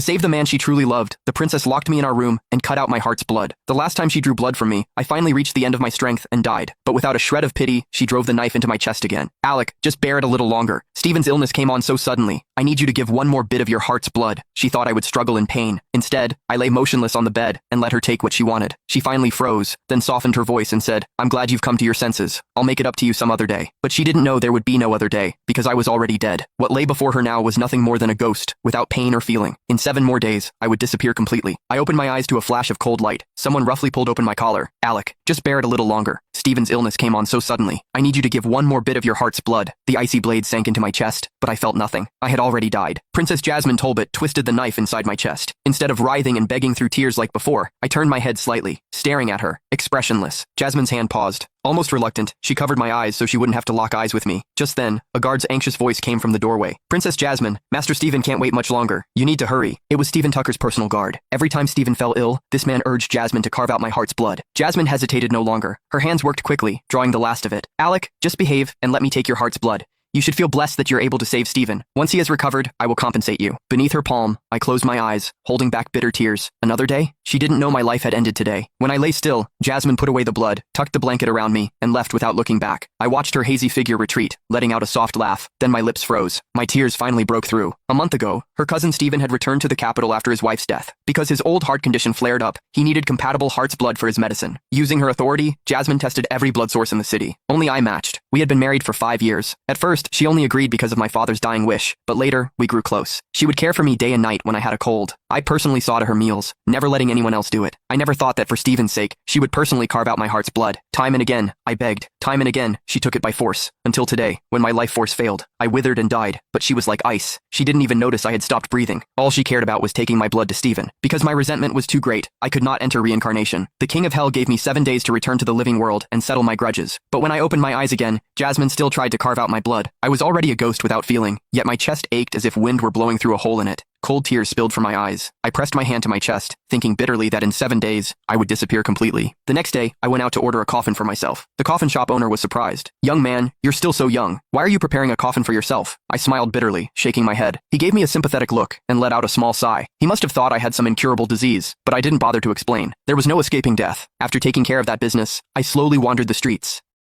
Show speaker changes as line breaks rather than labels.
save the man she truly loved, the princess locked me in our room and cut out my heart's blood. The last time she drew blood from me, I finally reached the end of my strength and died. But without a shred of pity, she drove the knife into my chest again. Alec, just bear it a little longer. Stephen's illness came on so suddenly. I need you to give one more bit of your heart's blood. She thought I would struggle in pain. Instead, I lay motionless on the bed and let her take what she wanted. She finally froze, then softened her voice and said, I'm glad you've come to your senses. I'll make it up to you some other day. But she didn't know there would be no other day, because I was already dead. What lay before her now was nothing more than a ghost, without pain or feeling. In 7 more days, I would disappear completely. I opened my eyes to a flash of cold light. Someone roughly pulled open my collar. Alec, just bear it a little longer. Stephen's illness came on so suddenly. I need you to give one more bit of your heart's blood. The icy blade sank into my chest, but I felt nothing. I had already died. Princess Jasmine Talbot twisted the knife inside my chest. Instead of writhing and begging through tears like before, I turned my head slightly, staring at her, expressionless. Jasmine's hand paused. Almost reluctant, she covered my eyes so she wouldn't have to lock eyes with me. Just then, a guard's anxious voice came from the doorway. Princess Jasmine, Master Stephen can't wait much longer. You need to hurry. It was Stephen Tucker's personal guard. Every time Stephen fell ill, this man urged Jasmine to carve out my heart's blood. Jasmine hesitated no longer. Her hands worked quickly, drawing the last of it. Alec, just behave and let me take your heart's blood. You should feel blessed that you're able to save Stephen. Once he has recovered, I will compensate you. Beneath her palm, I closed my eyes, holding back bitter tears. Another day? She didn't know my life had ended today. When I lay still, Jasmine put away the blood, tucked the blanket around me, and left without looking back. I watched her hazy figure retreat, letting out a soft laugh. Then my lips froze. My tears finally broke through. A month ago, her cousin Stephen had returned to the capital after his wife's death. Because his old heart condition flared up, he needed compatible heart's blood for his medicine. Using her authority, Jasmine tested every blood source in the city. Only I matched. We had been married for 5 years. At first, she only agreed because of my father's dying wish, but later, we grew close. She would care for me day and night when I had a cold. I personally saw to her meals, never letting anyone else do it. I never thought that for Stephen's sake, she would personally carve out my heart's blood. Time and again, I begged. Time and again, she took it by force. Until today, when my life force failed, I withered and died, but she was like ice. She didn't even notice I had stopped breathing. All she cared about was taking my blood to Stephen. Because my resentment was too great, I could not enter reincarnation. The King of Hell gave me 7 days to return to the living world and settle my grudges. But when I opened my eyes again, Jasmine still tried to carve out my blood. I was already a ghost without feeling, yet my chest ached as if wind were blowing through a hole in it. Cold tears spilled from my eyes. I pressed my hand to my chest, thinking bitterly that in 7 days, I would disappear completely. The next day, I went out to order a coffin for myself. The coffin shop owner was surprised. Young man, you're still so young. Why are you preparing a coffin for yourself? I smiled bitterly, shaking my head. He gave me a sympathetic look and let out a small sigh. He must have thought I had some incurable disease, but I didn't bother to explain. There was no escaping death. After taking care of that business, I slowly wandered the streets,